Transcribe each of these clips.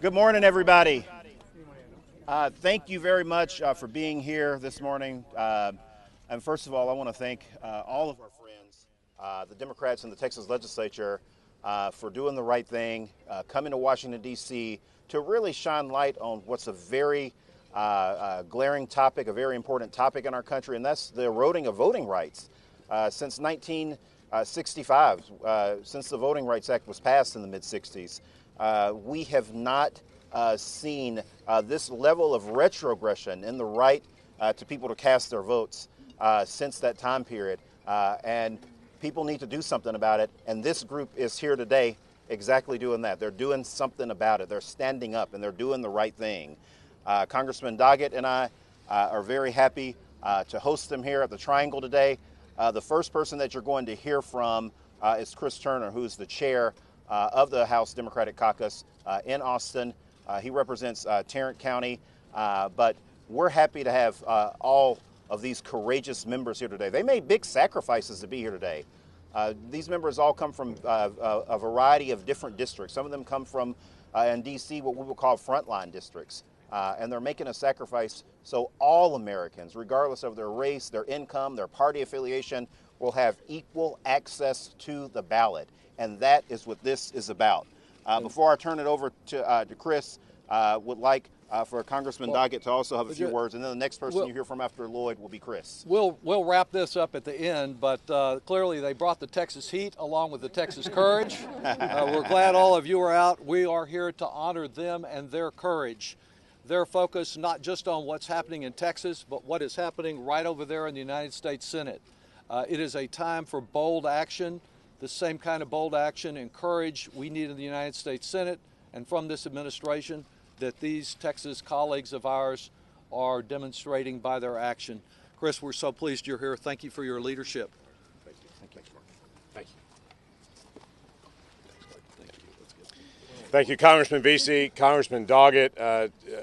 Good morning, everybody. Thank you very much for being here this morning. And first of all, I want to thank all of our friends, the Democrats in the Texas legislature, for doing the right thing, coming to Washington, D.C. to really shine light on what's a very glaring topic, a very important topic in our country, and that's the eroding of voting rights. Since 1965, since the Voting Rights Act was passed in the mid-60s, we have not seen this level of retrogression in the right to people to cast their votes since that time period. And people need to do something about it. And this group is here today exactly doing that. They're doing something about it. They're standing up and they're doing the right thing. Congressman Doggett and I are very happy to host them here at the Triangle today. The first person that you're going to hear from is Chris Turner, who's the chair of the House Democratic Caucus in Austin. He represents Tarrant County, but we're happy to have all of these courageous members here today. They made big sacrifices to be here today. These members all come from a variety of different districts. Some of them come from, in D.C., what we will call frontline districts. And they're making a sacrifice so all Americans, regardless of their race, their income, their party affiliation, will have equal access to the ballot. And that is what this is about. Before I turn it over to Chris, would like for Congressman Doggett to also have a few words, and then the next person you hear from after Lloyd will be Chris. We'll wrap this up at the end, but clearly they brought the Texas heat along with the Texas courage. We're glad all of you are out. We are here to honor them and their courage. Their focus not just on what's happening in Texas, but what is happening right over there in the United States Senate. It is a time for bold action, the same kind of bold action and courage we need in the United States Senate and from this administration that these Texas colleagues of ours are demonstrating by their action. Chris, we're so pleased you're here. Thank you for your leadership. Thank you. Thank you. Thank you. Thank you, Congressman Vesey, Congressman Doggett,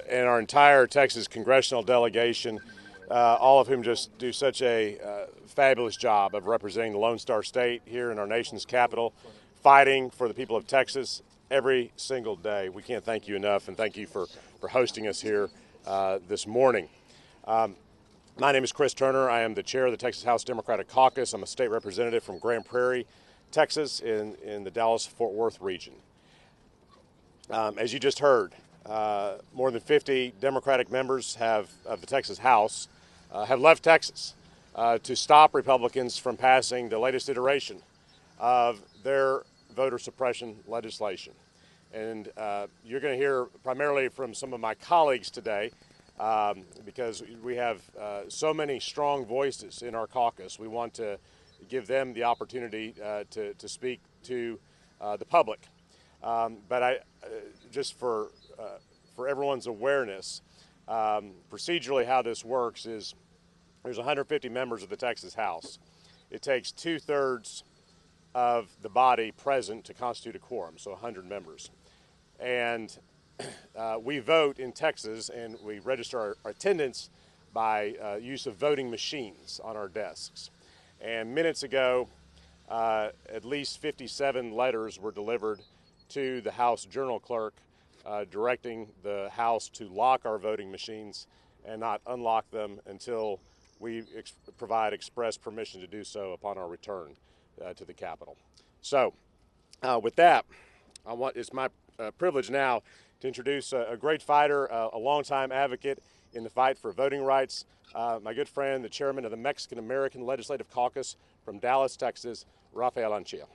and our entire Texas congressional delegation, all of whom just do such a fabulous job of representing the Lone Star State here in our nation's capital, fighting for the people of Texas every single day. We can't thank you enough, and thank you for hosting us here this morning. My name is Chris Turner. I am the chair of the Texas House Democratic Caucus. I'm a state representative from Grand Prairie, Texas, in the Dallas-Fort Worth region. As you just heard, more than 50 Democratic members of the Texas House have left Texas to stop Republicans from passing the latest iteration of their voter suppression legislation. And you're going to hear primarily from some of my colleagues today because we have so many strong voices in our caucus. We want to give them the opportunity to speak to the public. But just for everyone's awareness, procedurally how this works is there's 150 members of the Texas House. It takes 2/3 of the body present to constitute a quorum, so 100 members. And we vote in Texas, and we register our attendance by use of voting machines on our desks. And minutes ago, at least 57 letters were delivered to the House Journal Clerk directing the House to lock our voting machines and not unlock them until we provide express permission to do so upon our return to the Capitol. So with that, it's my privilege now to introduce a great fighter, a longtime advocate in the fight for voting rights, my good friend, the chairman of the Mexican-American Legislative Caucus from Dallas, Texas, Rafael Anchia.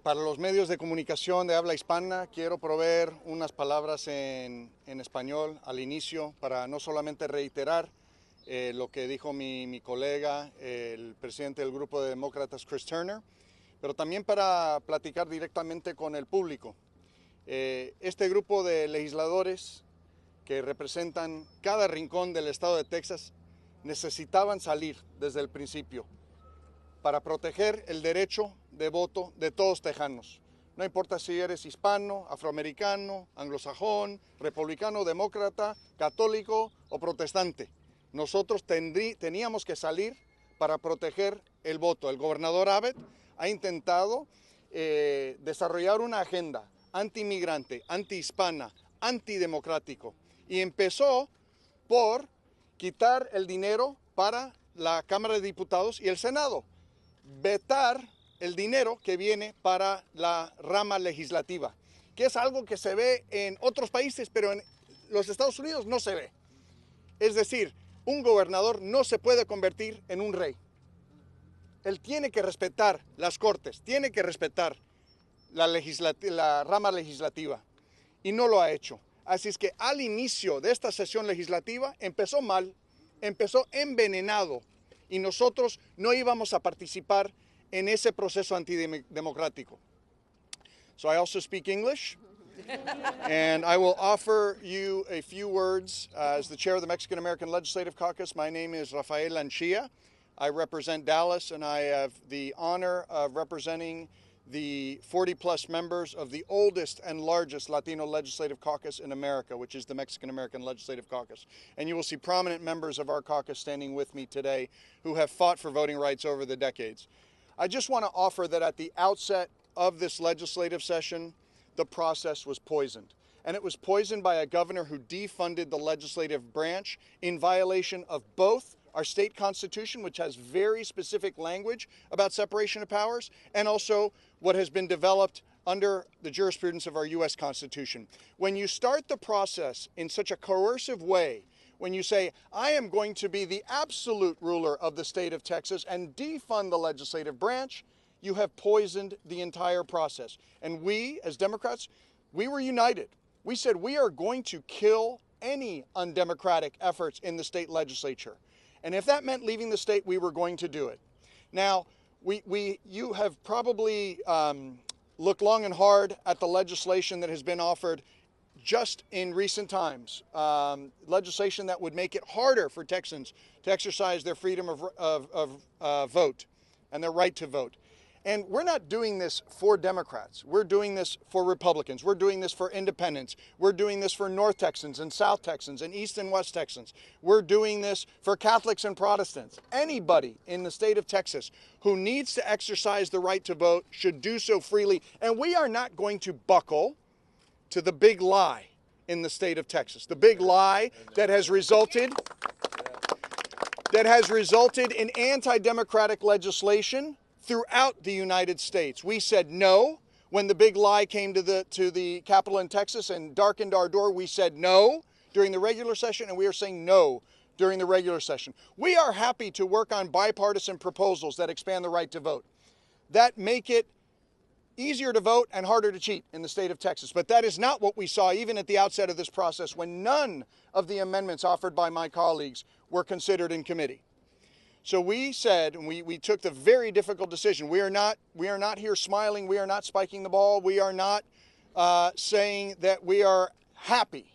Para los medios de comunicación de habla hispana, quiero proveer unas palabras en español al inicio para no solamente reiterar lo que dijo mi colega, el presidente del grupo de demócratas, Chris Turner, pero también para platicar directamente con el público. Este grupo de legisladores que representan cada rincón del estado de Texas necesitaban salir desde el principio para proteger el derecho de voto de todos tejanos. No importa si eres hispano, afroamericano, anglosajón, republicano, demócrata, católico o protestante. Nosotros teníamos que salir para proteger el voto. El gobernador Abbott ha intentado desarrollar una agenda anti-inmigrante, anti-hispana, antidemocrático. Y empezó por quitar el dinero para la Cámara de Diputados y el Senado, vetar el dinero que viene para la rama legislativa, que es algo que se ve en otros países, pero en los Estados Unidos no se ve. Es decir, un gobernador no se puede convertir en un rey. Él tiene que respetar las cortes, tiene que respetar la rama legislativa, y no lo ha hecho. Así es que al inicio de esta sesión legislativa empezó mal, empezó envenenado, y nosotros no íbamos a participar en ese proceso antidemocrático. So I also speak English, and I will offer you a few words. As the chair of the Mexican American Legislative Caucus, my name is Rafael Lanchilla. I represent Dallas, and I have the honor of representing the 40-plus members of the oldest and largest Latino Legislative Caucus in America, which is the Mexican American Legislative Caucus. And you will see prominent members of our caucus standing with me today who have fought for voting rights over the decades. I just want to offer that at the outset of this legislative session, the process was poisoned. And it was poisoned by a governor who defunded the legislative branch in violation of both our state constitution, which has very specific language about separation of powers, and also what has been developed under the jurisprudence of our U.S. Constitution. When you start the process in such a coercive way, when you say, I am going to be the absolute ruler of the state of Texas and defund the legislative branch, you have poisoned the entire process. And we, as Democrats, we were united. We said we are going to kill any undemocratic efforts in the state legislature. And if that meant leaving the state, we were going to do it. Now, you have probably looked long and hard at the legislation that has been offered just in recent times, legislation that would make it harder for Texans to exercise their freedom of vote and their right to vote. And we're not doing this for Democrats. We're doing this for Republicans. We're doing this for independents. We're doing this for North Texans and South Texans and East and West Texans. We're doing this for Catholics and Protestants. Anybody in the state of Texas who needs to exercise the right to vote should do so freely. And we are not going to buckle to the big lie in the state of Texas. The big lie that has resulted in anti-democratic legislation throughout the United States. We said no when the big lie came to the Capitol in Texas and darkened our door. We said no during the regular session, and we are saying no during the regular session. We are happy to work on bipartisan proposals that expand the right to vote, that make it easier to vote and harder to cheat in the state of Texas. But that is not what we saw even at the outset of this process, when none of the amendments offered by my colleagues were considered in committee. So we said, and we took the very difficult decision. We are not here smiling. We are not spiking the ball. We are not saying that we are happy.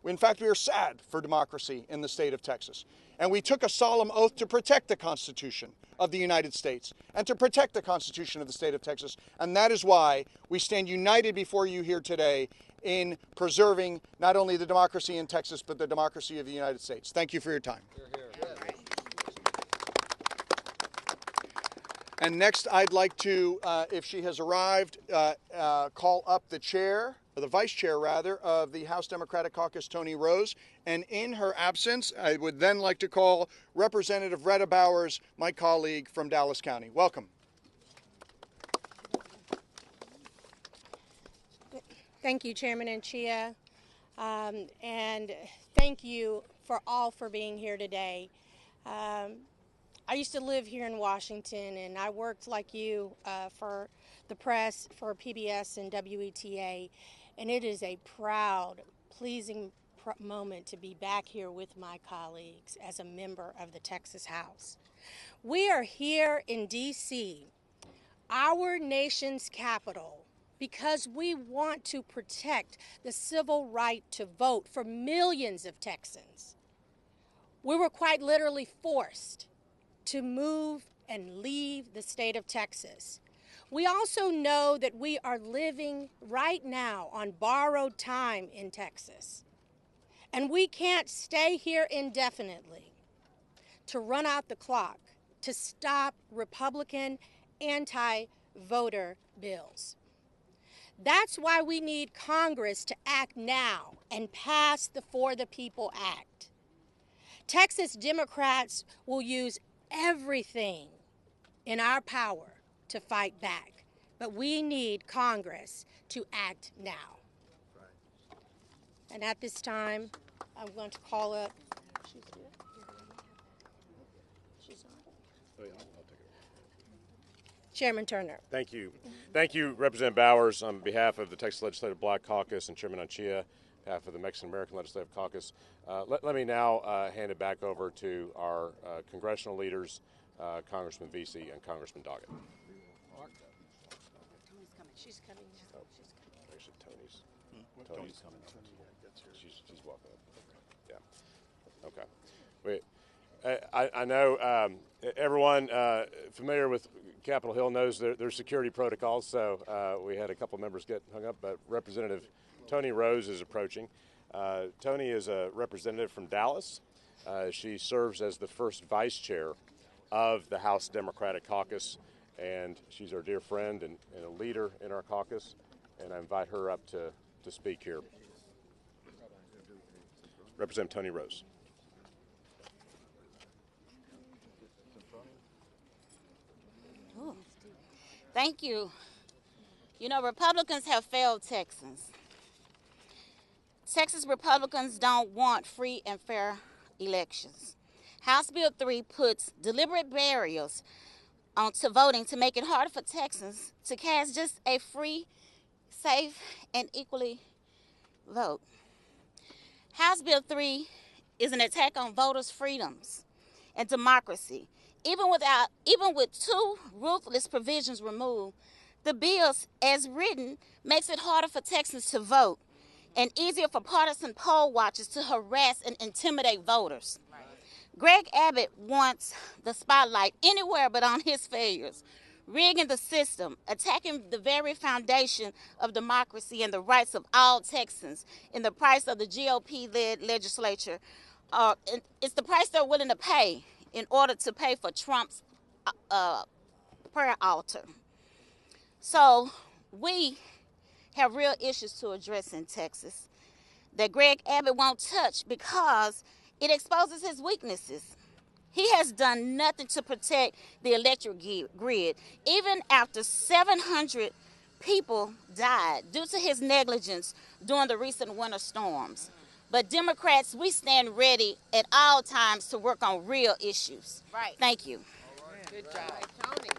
In fact, we are sad for democracy in the state of Texas. And we took a solemn oath to protect the Constitution of the United States and to protect the Constitution of the state of Texas. And that is why we stand united before you here today in preserving not only the democracy in Texas, but the democracy of the United States. Thank you for your time. And next, I'd like to, if she has arrived, call up the chair, or the vice chair, rather, of the House Democratic Caucus, Tony Rose. And in her absence, I would then like to call Representative Retta Bowers, my colleague from Dallas County. Welcome. Thank you, Chairman Anchia. And thank you for being here today. I used to live here in Washington, and I worked like you for the press, for PBS and WETA, and it is a proud, pleasing moment to be back here with my colleagues as a member of the Texas House. We are here in D.C., our nation's capital, because we want to protect the civil right to vote for millions of Texans. We were quite literally forced to move and leave the state of Texas. We also know that we are living right now on borrowed time in Texas. And we can't stay here indefinitely. To run out the clock, to stop Republican anti-voter bills. That's why we need Congress to act now and pass the For the People Act. Texas Democrats will use everything in our power to fight back, but we need Congress to act now. And at this time, I'm going to call up. Chairman Turner. Thank you. Thank you, Representative Bowers, on behalf of the Texas Legislative Black Caucus and Chairman Anchia, on behalf of the Mexican American Legislative Caucus. Let me now hand it back over to our congressional leaders, Congressman Vesey and Congressman Doggett. Tony's coming. She's coming now. She's coming. Actually, Tony's coming. She's walking up. Yeah. Okay. Wait. I know everyone familiar with Capitol Hill knows there's security protocols, so we had a couple members get hung up, but Representative Tony Rose is approaching. Tony is a representative from Dallas. She serves as the first vice chair of the House Democratic Caucus, and she's our dear friend and a leader in our caucus, and I invite her up to speak here. Representative Tony Rose. Thank you. You know, Republicans have failed Texans. Texas Republicans don't want free and fair elections. House Bill 3 puts deliberate barriers onto voting to make it harder for Texans to cast just a free, safe, and equally vote. House Bill 3 is an attack on voters' freedoms and democracy. Even with two ruthless provisions removed, the bills as written makes it harder for Texans to vote and easier for partisan poll watchers to harass and intimidate voters. Right. Greg Abbott wants the spotlight anywhere but on his failures, rigging the system, attacking the very foundation of democracy and the rights of all Texans in the price of the GOP-led legislature. It's the price they're willing to pay in order to pay for Trump's prayer altar. So we have real issues to address in Texas that Greg Abbott won't touch because it exposes his weaknesses. He has done nothing to protect the electric grid, even after 700 people died due to his negligence during the recent winter storms. But Democrats, we stand ready at all times to work on real issues. Right. Thank you. Right. Good job. Tony.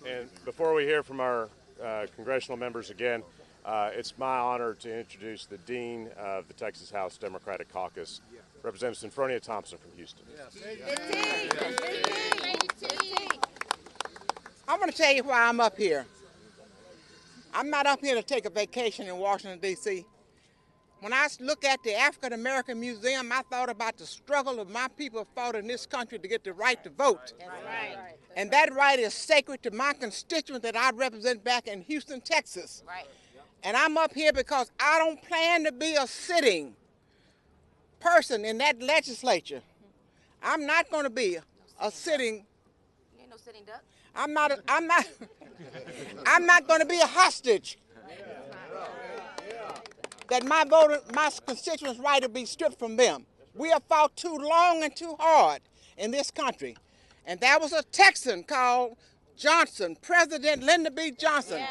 And before we hear from our congressional members again, it's my honor to introduce the Dean of the Texas House Democratic Caucus, Representative Sinfronia Thompson from Houston. I'm going to tell you why I'm up here. I'm not up here to take a vacation in Washington, D.C. When I look at the African American Museum, I thought about the struggle of my people fought in this country to get the right to vote. That's right. And that right is sacred to my constituents that I represent back in Houston, Texas. Right. And I'm up here because I don't plan to be a sitting person in that legislature. I'm not going to be a sitting. You ain't no sitting duck. I'm not going to be a hostage. That my constituents' right to be stripped from them. We have fought too long and too hard in this country. And there was a Texan called Johnson, President Lyndon B. Johnson,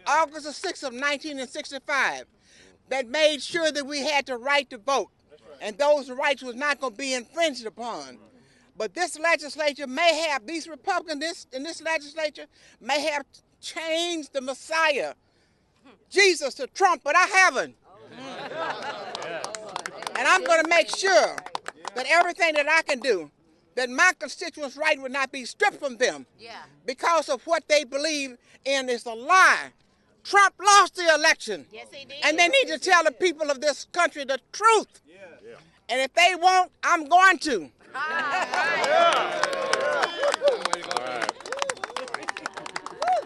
August the 6th of 1965, that made sure that we had the right to vote. And those rights was not going to be infringed upon. But this legislature may have, these Republicans in this legislature may have changed the Messiah, Jesus, to Trump, but I haven't. And I'm going to make sure that everything that I can do, that my constituents' right would not be stripped from them because of what they believe in is a lie. Trump lost the election. Yes, he did. And they need to tell the people of this country the truth. And if they won't, I'm going to.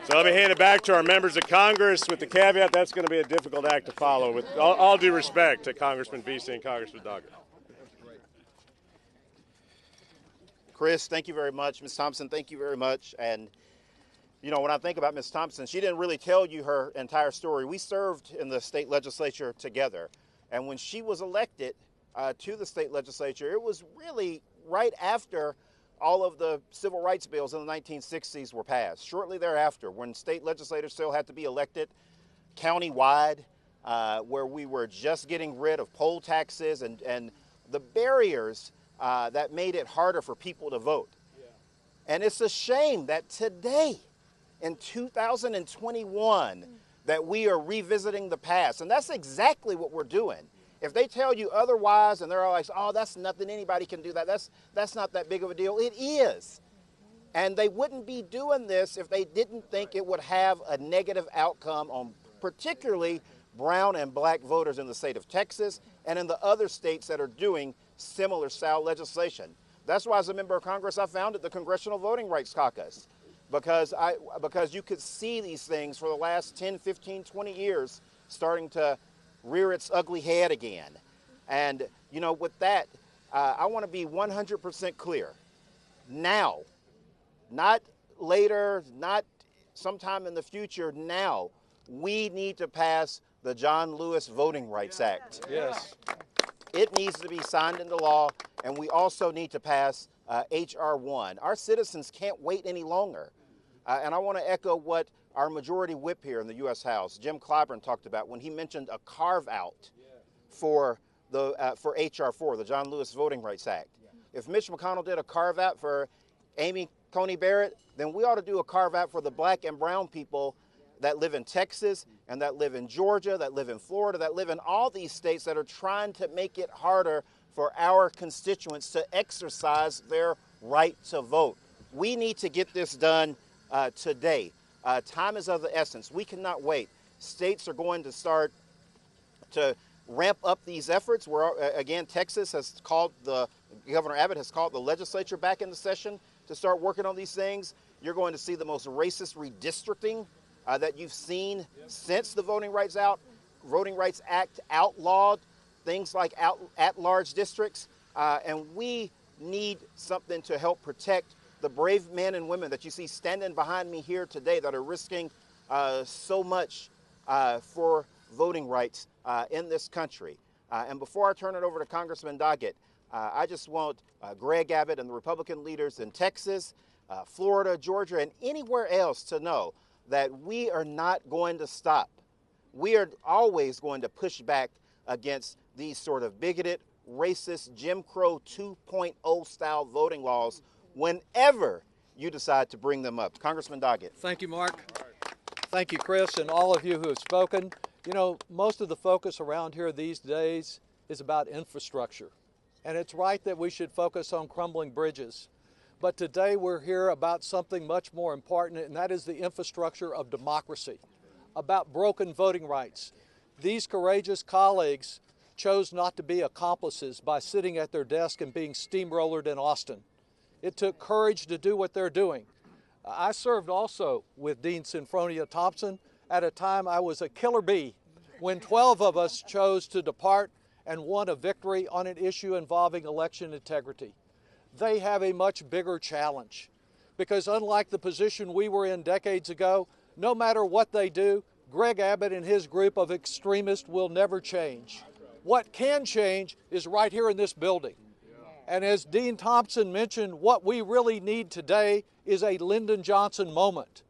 So let me hand it back to our members of Congress with the caveat that's going to be a difficult act to follow, with all due respect to Congressman Vesey and Congressman Doggett. Chris, thank you very much. Ms. Thompson, thank you very much. And, you know, when I think about Ms. Thompson, she didn't really tell you her entire story. We served in the state legislature together. And when she was elected to the state legislature, it was really right after all of the civil rights bills in the 1960s were passed. Shortly thereafter, when state legislators still had to be elected county-wide, where we were just getting rid of poll taxes and the barriers that made it harder for people to vote. And it's a shame that today, in 2021, that we are revisiting the past. And that's exactly what we're doing. If they tell you otherwise and they're all like, oh, that's nothing, anybody can do that, that's not that big of a deal, it is. And they wouldn't be doing this if they didn't think it would have a negative outcome on particularly brown and black voters in the state of Texas and in the other states that are doing similar style legislation. That's why, as a member of Congress, I founded the Congressional Voting Rights Caucus, because you could see these things for the last 10, 15, 20 years starting to rear its ugly head again. And, you know, with that, I want to be 100% clear. Now, not later, not sometime in the future, now, we need to pass the John Lewis Voting Rights Act. Yes. It needs to be signed into law, and we also need to pass H.R. 1. Our citizens can't wait any longer. And I want to echo what our majority whip here in the U.S. House, Jim Clyburn, talked about when he mentioned a carve-out for H.R. 4, the John Lewis Voting Rights Act. If Mitch McConnell did a carve-out for Amy Coney Barrett, then we ought to do a carve-out for the black and brown people that live in Texas and that live in Georgia, that live in Florida, that live in all these states that are trying to make it harder for our constituents to exercise their right to vote. We need to get this done today. Time is of the essence. We cannot wait. States are going to start to ramp up these efforts. Again, Texas has called Governor Abbott has called the legislature back into session to start working on these things. You're going to see the most racist redistricting that you've seen since the Voting Rights Act outlawed things like at-large districts. And we need something to help protect the brave men and women that you see standing behind me here today that are risking so much for voting rights in this country. And before I turn it over to Congressman Doggett, I just want Greg Abbott and the Republican leaders in Texas, Florida, Georgia, and anywhere else to know that we are not going to stop. We are always going to push back against these sort of bigoted, racist, Jim Crow 2.0 style voting laws whenever you decide to bring them up. Congressman Doggett. Thank you, Mark. Thank you, Chris, and all of you who have spoken. You know, most of the focus around here these days is about infrastructure. And it's right that we should focus on crumbling bridges. But today we're here about something much more important, and that is the infrastructure of democracy, about broken voting rights. These courageous colleagues chose not to be accomplices by sitting at their desk and being steamrollered in Austin. It took courage to do what they're doing. I served also with Dean Sinfronia Thompson at a time I was a killer bee when 12 of us chose to depart and won a victory on an issue involving election integrity. They have a much bigger challenge because unlike the position we were in decades ago, no matter what they do, Greg Abbott and his group of extremists will never change. What can change is right here in this building. And as Dean Thompson mentioned, what we really need today is a Lyndon Johnson moment.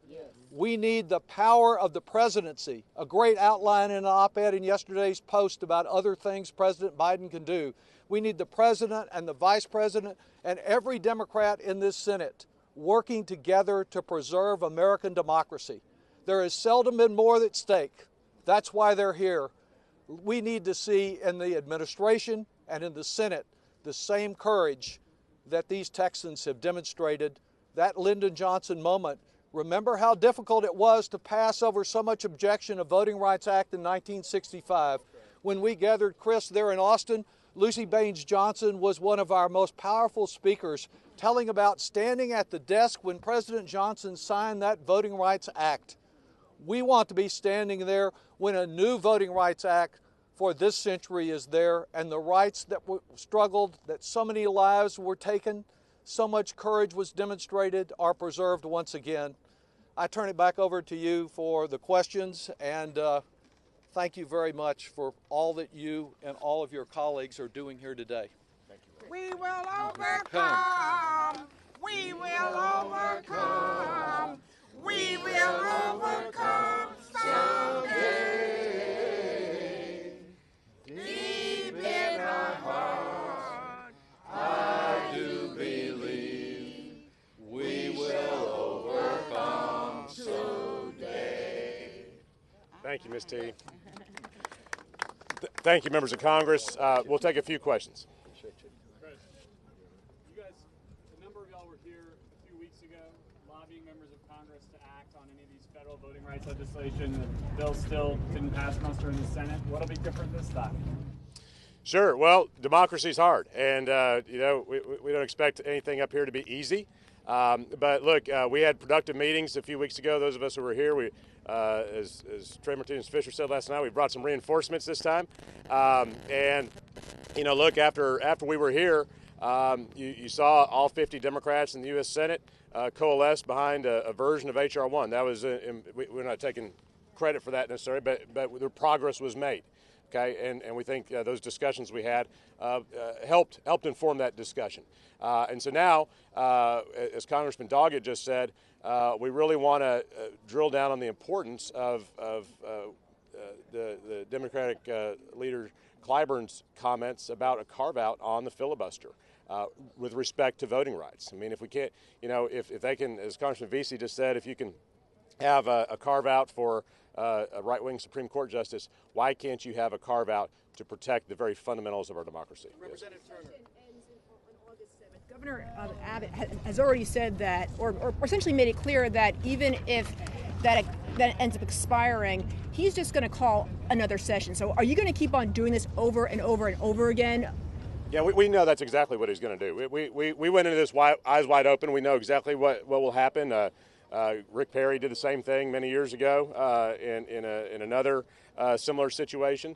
We need the power of the presidency, a great outline in an op-ed in yesterday's Post about other things President Biden can do. We need the president and the vice president and every Democrat in this Senate working together to preserve American democracy. There has seldom been more at stake. That's why they're here. We need to see in the administration and in the Senate the same courage that these Texans have demonstrated, that Lyndon Johnson moment. Remember how difficult it was to pass over so much objection of Voting Rights Act in 1965. When we gathered, Chris, there in Austin, Lucy Baines Johnson was one of our most powerful speakers, telling about standing at the desk when President Johnson signed that Voting Rights Act. We want to be standing there when a new Voting Rights Act for this century is there, and the rights that were struggled, that so many lives were taken, so much courage was demonstrated are preserved once again. I turn it back over to you for the questions, and thank you very much for all that you and all of your colleagues are doing here today. We will overcome. We will overcome. We will overcome someday. Deep in our heart, I do believe we will overcome someday. Thank you, Ms. T. Thank you, members of Congress. We'll take a few questions. You guys, a number of y'all were here a few weeks ago lobbying members of Congress to act on any of these federal voting rights legislation. The bill still didn't pass muster in the Senate. What'll be different this time? Sure. Well, democracy's hard, and we don't expect anything up here to be easy. But look, we had productive meetings a few weeks ago. Those of us who were here, as Trey Martinez-Fisher said last night, we brought some reinforcements this time. And look, after we were here, you saw all 50 Democrats in the U.S. Senate coalesce behind a version of H.R. 1. That was we're not taking credit for that necessarily, but the progress was made. Okay, and we think those discussions we had helped inform that discussion. And so now, as Congressman Doggett just said, we really want to drill down on the importance of the Democratic leader Clyburn's comments about a carve-out on the filibuster with respect to voting rights. I mean, if we can't, if they can, as Congressman Vesey just said, if you can have a carve-out for a right-wing Supreme Court justice, why can't you have a carve-out to protect the very fundamentals of our democracy? Representative Turner. Governor Abbott has already said that, or essentially made it clear that even if that ends up expiring, he's just going to call another session. So are you going to keep on doing this over and over and over again? Yeah, we know that's exactly what he's going to do. We went into this eyes wide open. We know exactly what will happen. Rick Perry did the same thing many years ago in another similar situation.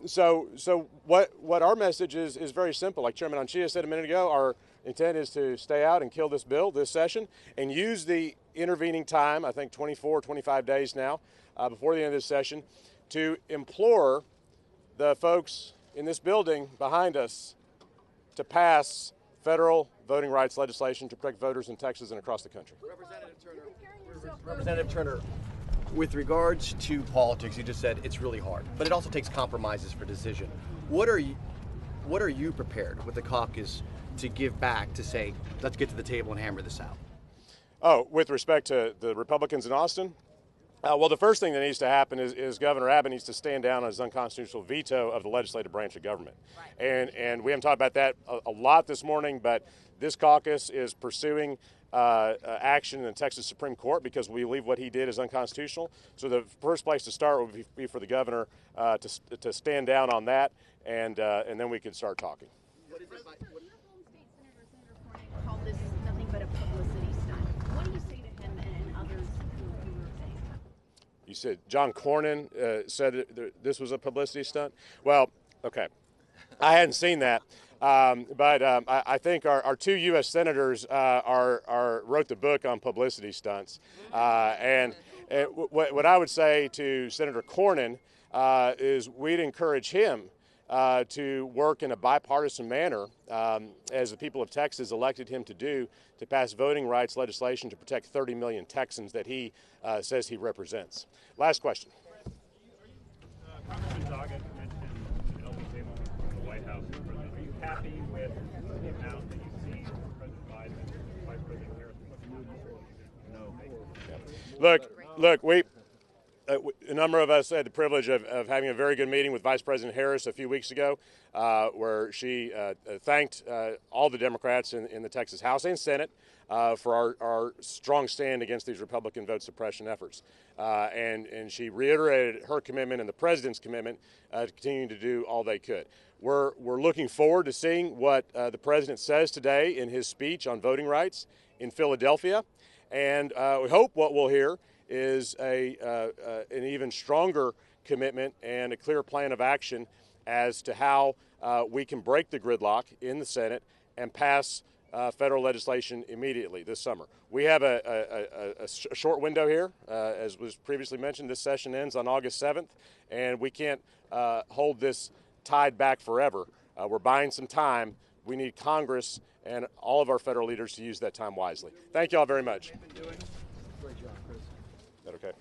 So what our message is very simple. Like Chairman Anchia said a minute ago, our intent is to stay out and kill this bill this session and use the intervening time, I think 24, 25 days now, before the end of this session, to implore the folks in this building behind us to pass federal voting rights legislation to protect voters in Texas and across the country. Representative Turner, with regards to politics, you just said it's really hard, but it also takes compromises for decision. What are you prepared with the caucus to give back to say, let's get to the table and hammer this out? Oh, with respect to the Republicans in Austin? Well, the first thing that needs to happen is Governor Abbott needs to stand down on his unconstitutional veto of the legislative branch of government. Right. And we haven't talked about that a lot this morning, but this caucus is pursuing action in the Texas Supreme Court because we believe what he did is unconstitutional. So the first place to start would be for the governor to stand down on that, and then we can start talking. What is it by, what your home state senator, Senator Cornyn, called this nothing but a publicity stunt. What do you say to him and others who were saying that? You said John Cornyn said that this was a publicity stunt? Well, okay. I hadn't seen that. But I think our two U.S. senators wrote the book on publicity stunts. And what I would say to Senator Cornyn is we'd encourage him to work in a bipartisan manner, as the people of Texas elected him to do, to pass voting rights legislation to protect 30 million Texans that he says he represents. Last question. Congressman Doggett mentioned an open table in the White House. Are you happy with the amount that you see from President Biden and Vice President Harris? No. Look, a number of us had the privilege of having a very good meeting with Vice President Harris a few weeks ago, where she thanked all the Democrats in the Texas House and Senate for our strong stand against these Republican vote suppression efforts. And she reiterated her commitment and the president's commitment to continuing to do all they could. We're looking forward to seeing what the president says today in his speech on voting rights in Philadelphia. And we hope what we'll hear is an even stronger commitment and a clear plan of action as to how we can break the gridlock in the Senate and pass federal legislation immediately this summer. We have a short window here. As was previously mentioned, this session ends on August 7th, and we can't hold this tide back forever. We're buying some time. We need Congress and all of our federal leaders to use that time wisely. Thank you all very much. Great job, Chris. Is that okay?